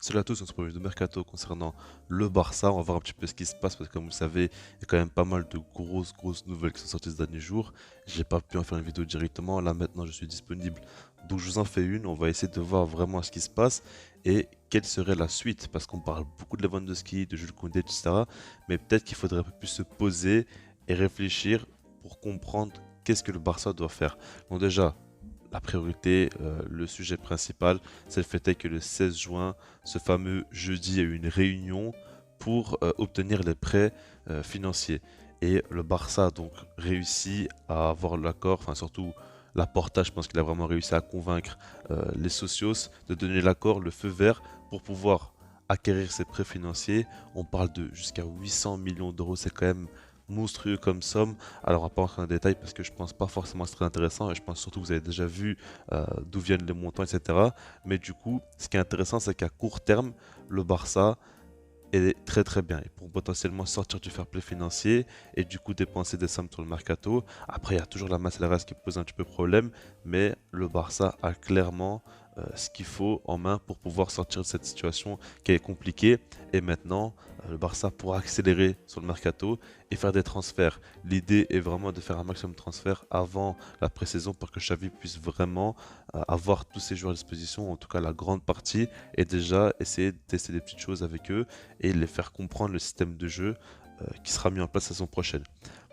Salut à tous, on se retrouve de Mercato concernant le Barça. On va voir un petit peu ce qui se passe parce que comme vous le savez, il y a quand même pas mal de grosses nouvelles qui sont sorties ces derniers jours. J'ai pas pu en faire une vidéo directement, là maintenant je suis disponible. Donc je vous en fais une, on va essayer de voir vraiment ce qui se passe et quelle serait la suite parce qu'on parle beaucoup de Lewandowski, de Jules Koundé, etc. Mais peut-être qu'il faudrait un peu plus se poser et réfléchir pour comprendre qu'est-ce que le Barça doit faire. Donc déjà, la priorité, le sujet principal, c'est le fait est que le 16 juin, ce fameux jeudi, il y a eu une réunion pour obtenir les prêts financiers. Et le Barça a donc réussi à avoir l'accord, enfin surtout Laporta, je pense qu'il a vraiment réussi à convaincre les socios de donner l'accord, le feu vert pour pouvoir acquérir ces prêts financiers. On parle de jusqu'à 800 millions d'euros, c'est quand même monstrueux comme somme. Alors on va pas rentrer dans le détail parce que je pense pas forcément que c'est très intéressant et je pense surtout que vous avez déjà vu d'où viennent les montants, etc. Mais du coup, ce qui est intéressant, c'est qu'à court terme, le Barça est très bien. Ils pourront potentiellement sortir du fair play financier et du coup dépenser des sommes sur le mercato. Après, il y a toujours la masse salariale qui pose un petit peu problème, mais le Barça a clairement ce qu'il faut en main pour pouvoir sortir de cette situation qui est compliquée. Et maintenant, le Barça pourra accélérer sur le mercato et faire des transferts. L'idée est vraiment de faire un maximum de transferts avant la pré-saison pour que Xavi puisse vraiment avoir tous ses joueurs à disposition, en tout cas la grande partie, et déjà essayer de tester des petites choses avec eux et les faire comprendre le système de jeu qui sera mis en place la saison prochaine.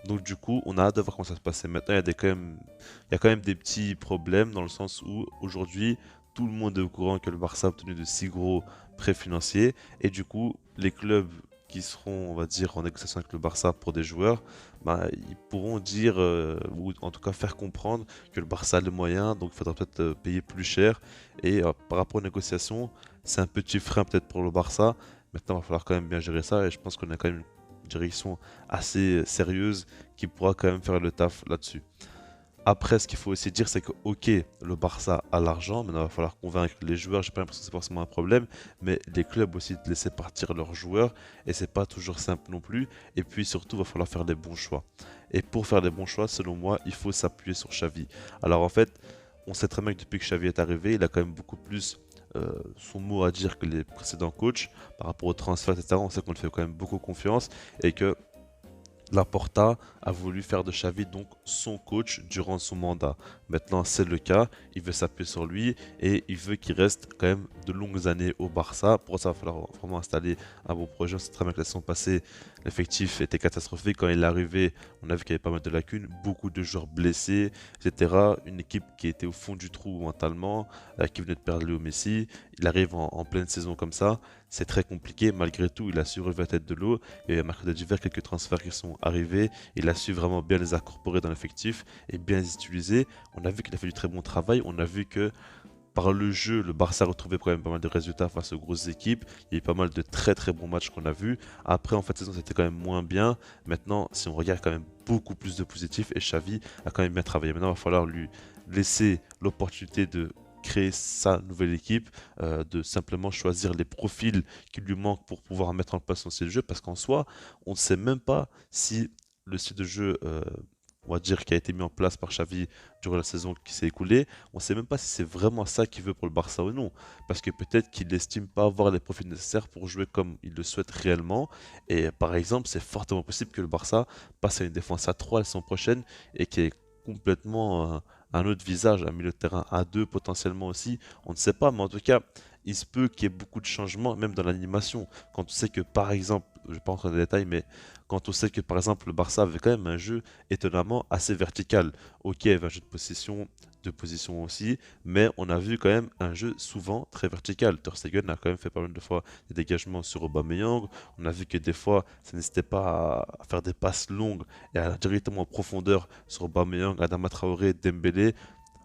Donc du coup, on a hâte de voir comment ça se passe. Maintenant, il y a quand même des petits problèmes dans le sens où aujourd'hui, tout le monde est au courant que le Barça a obtenu de si gros prêts financiers et du coup, les clubs qui seront, on va dire, en négociation avec le Barça pour des joueurs, bah, ils pourront dire, ou en tout cas faire comprendre que le Barça a les moyens, donc il faudra peut-être payer plus cher. Et par rapport aux négociations, c'est un petit frein peut-être pour le Barça. Maintenant, il va falloir quand même bien gérer ça et je pense qu'on a quand même une direction assez sérieuse qui pourra quand même faire le taf là-dessus. Après, ce qu'il faut aussi dire, c'est que, ok, le Barça a l'argent, maintenant il va falloir convaincre les joueurs. J'ai pas l'impression que c'est forcément un problème, mais les clubs aussi de laisser partir leurs joueurs, et c'est pas toujours simple non plus. Et puis surtout, il va falloir faire les bons choix. Et pour faire les bons choix, selon moi, il faut s'appuyer sur Xavi. Alors en fait, on sait très bien que depuis que Xavi est arrivé, il a quand même beaucoup plus son mot à dire que les précédents coachs par rapport au transfert, etc. On sait qu'on lui fait quand même beaucoup confiance et que Laporta a voulu faire de Xavi donc son coach durant son mandat. Maintenant, c'est le cas, il veut s'appuyer sur lui et il veut qu'il reste quand même de longues années au Barça. Pour ça, il va falloir vraiment installer un beau projet. On sait très bien que la saison passée, l'effectif était catastrophique. Quand il est arrivé, on a vu qu'il y avait pas mal de lacunes, beaucoup de joueurs blessés, etc. Une équipe qui était au fond du trou mentalement, qui venait de perdre Léo Messi. Il arrive en pleine saison comme ça. C'est très compliqué. Malgré tout, il a su relever la tête de l'eau. Et mercredi d'hiver, quelques transferts qui sont arrivés. Il a su vraiment bien les incorporer dans l'effectif et bien les utiliser. On a vu qu'il a fait du très bon travail. On a vu que par le jeu, le Barça a retrouvé quand même pas mal de résultats face aux grosses équipes. Il y a eu pas mal de très bons matchs qu'on a vus. Après, en fait, saison, c'était quand même moins bien. Maintenant, si on regarde quand même beaucoup plus de positifs, et Xavi a quand même bien travaillé. Maintenant, il va falloir lui laisser l'opportunité de créer sa nouvelle équipe, de simplement choisir les profils qui lui manquent pour pouvoir mettre en place son style de jeu, parce qu'en soi, on ne sait même pas si le style de jeu on va dire, qui a été mis en place par Xavi durant la saison qui s'est écoulée, on ne sait même pas si c'est vraiment ça qu'il veut pour le Barça ou non. Parce que peut-être qu'il n'estime pas avoir les profils nécessaires pour jouer comme il le souhaite réellement. Et par exemple, c'est fortement possible que le Barça passe à une défense à 3 la saison prochaine et qui est complètement un autre visage, un milieu de terrain à 2 potentiellement aussi. On ne sait pas, mais en tout cas, il se peut qu'il y ait beaucoup de changements, même dans l'animation. Quand on sait que, par exemple, je ne vais pas rentrer dans les détails, mais quand on sait que, par exemple, le Barça avait quand même un jeu étonnamment assez vertical. Ok, il y avait un jeu de position aussi, mais on a vu quand même un jeu souvent très vertical. Ter Stegen a quand même fait pas mal de fois des dégagements sur Aubameyang. On a vu que des fois, ça n'hésitait pas à faire des passes longues et à aller directement en profondeur sur Aubameyang, Adama Traoré, Dembélé.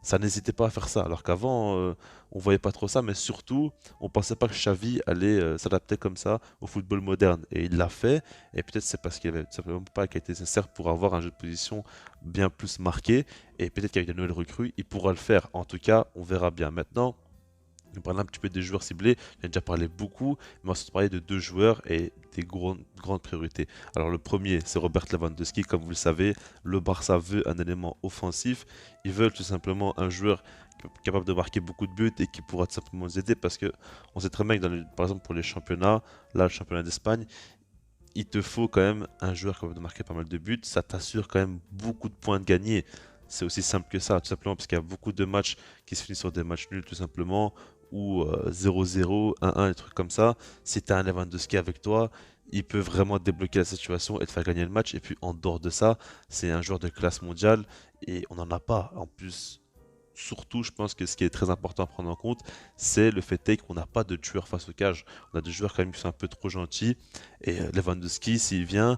Ça n'hésitait pas à faire ça. Alors qu'avant, on voyait pas trop ça, mais surtout, on pensait pas que Xavi allait s'adapter comme ça au football moderne. Et il l'a fait, et peut-être c'est parce qu'il avait tout simplement pas la qualité nécessaire pour avoir un jeu de position bien plus marqué, et peut-être qu'avec de nouvelles recrues, il pourra le faire. En tout cas, on verra bien. Maintenant, on parlait un petit peu des joueurs ciblés, j'en ai déjà parlé beaucoup, mais on va se parler de deux joueurs et des grandes priorités. Alors le premier, c'est Robert Lewandowski. Comme vous le savez, le Barça veut un élément offensif. Ils veulent tout simplement un joueur capable de marquer beaucoup de buts et qui pourra tout simplement nous aider parce que on sait très bien que par exemple pour les championnats, là le championnat d'Espagne, il te faut quand même un joueur capable de marquer pas mal de buts, ça t'assure quand même beaucoup de points de gagner. C'est aussi simple que ça, tout simplement parce qu'il y a beaucoup de matchs qui se finissent sur des matchs nuls tout simplement, ou 0-0, 1-1, des trucs comme ça. Si tu as un Lewandowski avec toi, il peut vraiment débloquer la situation et te faire gagner le match. Et puis en dehors de ça, c'est un joueur de classe mondiale et on n'en a pas. En plus, surtout, je pense que ce qui est très important à prendre en compte, c'est le fait est qu'on n'a pas de tueur face au cage. On a des joueurs quand même qui sont un peu trop gentils. Et Lewandowski, s'il vient,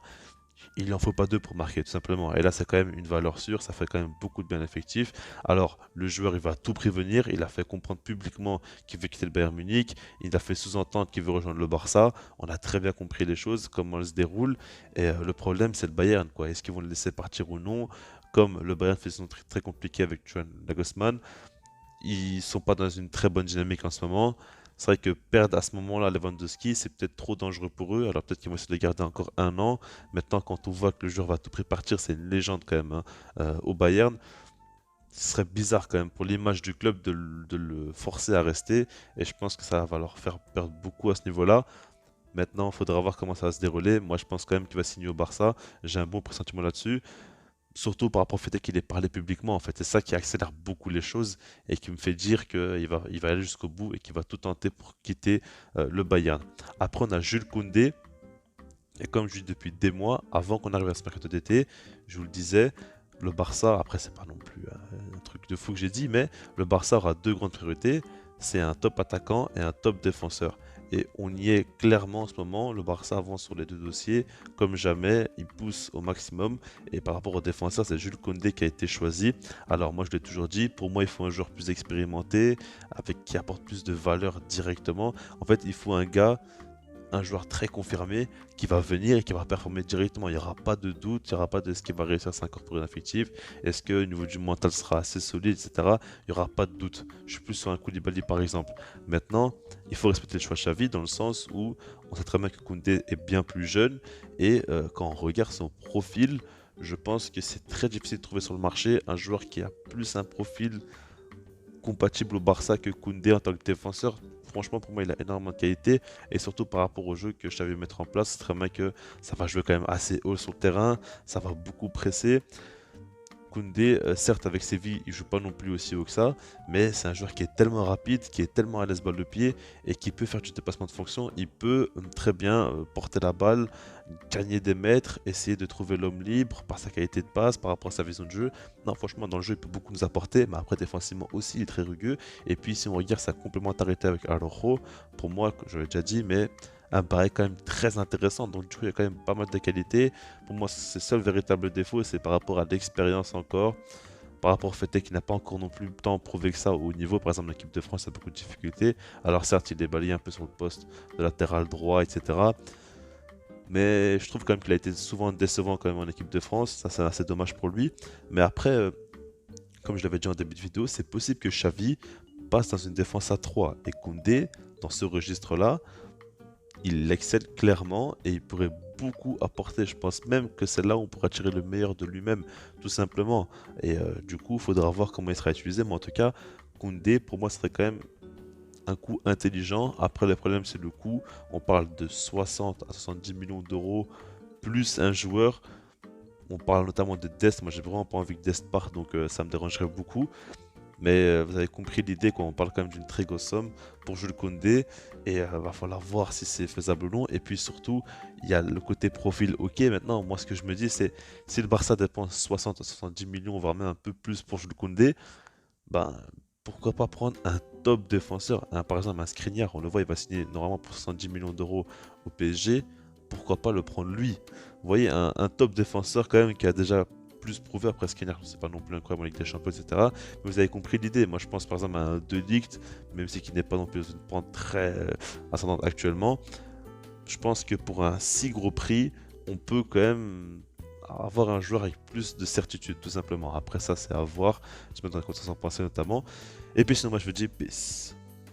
il n'en faut pas deux pour marquer, tout simplement. Et là, c'est quand même une valeur sûre, ça fait quand même beaucoup de bien effectif. Alors, le joueur, il va tout prévenir, il a fait comprendre publiquement qu'il veut quitter le Bayern Munich, il a fait sous-entendre qu'il veut rejoindre le Barça. On a très bien compris les choses, comment elles se déroulent. Et le problème, c'est le Bayern, quoi. Est-ce qu'ils vont le laisser partir ou non? Comme le Bayern fait son très, très compliqué avec Juan Nagelsmann, ils sont pas dans une très bonne dynamique en ce moment. C'est vrai que perdre à ce moment-là Lewandowski, c'est peut-être trop dangereux pour eux. Alors peut-être qu'ils vont essayer de le garder encore un an. Maintenant, quand on voit que le joueur va à tout prix partir, c'est une légende quand même, hein, au Bayern. Ce serait bizarre quand même pour l'image du club de le forcer à rester. Et je pense que ça va leur faire perdre beaucoup à ce niveau-là. Maintenant, il faudra voir comment ça va se dérouler. Moi, je pense quand même qu'il va signer au Barça. J'ai un bon pressentiment là-dessus. Surtout par rapport au fait qu'il ait parlé publiquement, en fait. C'est ça qui accélère beaucoup les choses et qui me fait dire qu'il va aller jusqu'au bout et qu'il va tout tenter pour quitter le Bayern. Après, on a Jules Koundé. Et comme je dis depuis des mois, avant qu'on arrive à ce mercato d'été, je vous le disais, le Barça, après c'est pas non plus un truc de fou que j'ai dit, mais le Barça aura deux grandes priorités, c'est un top attaquant et un top défenseur. Et on y est clairement en ce moment, le Barça avance sur les deux dossiers, comme jamais, il pousse au maximum. Et par rapport au défenseur, c'est Jules Koundé qui a été choisi. Alors moi je l'ai toujours dit, pour moi il faut un joueur plus expérimenté, avec qui apporte plus de valeur directement. En fait il faut un joueur très confirmé qui va venir et qui va performer directement. Il n'y aura pas de doute, il n'y aura pas de ce qu'il va réussir à s'incorporer dans l'effectif. Est-ce que au niveau du mental sera assez solide, etc. Il n'y aura pas de doute. Je suis plus sur un Koulibaly par exemple. Maintenant, il faut respecter le choix de Xavi dans le sens où on sait très bien que Koundé est bien plus jeune et quand on regarde son profil, je pense que c'est très difficile de trouver sur le marché un joueur qui a plus un profil compatible au Barça que Koundé en tant que défenseur. Franchement, pour moi, il a énormément de qualité et surtout par rapport au jeu que je savais mettre en place, c'est très bien que ça va jouer quand même assez haut sur le terrain, ça va beaucoup presser. Koundé, certes avec Séville, il joue pas non plus aussi haut que ça, mais c'est un joueur qui est tellement rapide, qui est tellement à l'aise balle de pied et qui peut faire du dépassement de fonction. Il peut très bien porter la balle, gagner des mètres, essayer de trouver l'homme libre par sa qualité de passe, par rapport à sa vision de jeu. Non, franchement, dans le jeu, il peut beaucoup nous apporter, mais après, défensivement aussi, il est très rugueux. Et puis, si on regarde sa complémentarité avec Araujo, pour moi, je l'ai déjà dit, mais elle me paraît quand même très intéressant. Donc, du coup, il y a quand même pas mal de qualités. Pour moi, c'est le seul véritable défaut, c'est par rapport à l'expérience encore. Par rapport au fait qu'il n'a pas encore non plus tant prouvé que ça au niveau, par exemple, l'équipe de France a beaucoup de difficultés. Alors, certes, il est balayé un peu sur le poste de latéral droit, etc. Mais je trouve quand même qu'il a été souvent décevant quand même en équipe de France. Ça, c'est assez dommage pour lui. Mais après, comme je l'avais dit en début de vidéo, c'est possible que Xavi passe dans une défense à 3. Et Koundé, dans ce registre-là, il excelle clairement et il pourrait beaucoup apporter. Je pense même que c'est là où on pourra tirer le meilleur de lui-même, tout simplement. Et du coup, il faudra voir comment il sera utilisé. Mais en tout cas, Koundé, pour moi, serait quand même un coût intelligent. Après, le problème, c'est le coût. On parle de 60 à 70 millions d'euros plus un joueur. On parle notamment de Dest. Moi, j'ai vraiment pas envie que Dest parte, donc ça me dérangerait beaucoup. Mais vous avez compris l'idée, quoi. On parle quand même d'une très grosse somme pour Jules Koundé. Et va falloir voir si c'est faisable ou non. Et puis surtout, il y a le côté profil. Ok, maintenant, moi, ce que je me dis, c'est si le Barça dépense 60 à 70 millions, voire même un peu plus pour Jules Koundé, ben, pourquoi pas prendre un top défenseur, par exemple un Skriniar, on le voit, il va signer normalement pour 70 millions d'euros au PSG, pourquoi pas le prendre lui? Vous voyez, un top défenseur quand même qui a déjà plus prouvé. Après Skriniar, c'est pas non plus incroyable en Ligue des Champions, etc. Mais vous avez compris l'idée. Moi, je pense par exemple à un De Ligt, même si qui n'est pas non plus une pente très ascendante actuellement. Je pense que pour un si gros prix, on peut quand même avoir un joueur avec plus de certitude, tout simplement. Après ça, c'est à voir. Je me donne quoi ça s'en penser notamment. Et puis sinon, moi, je vous dis peace.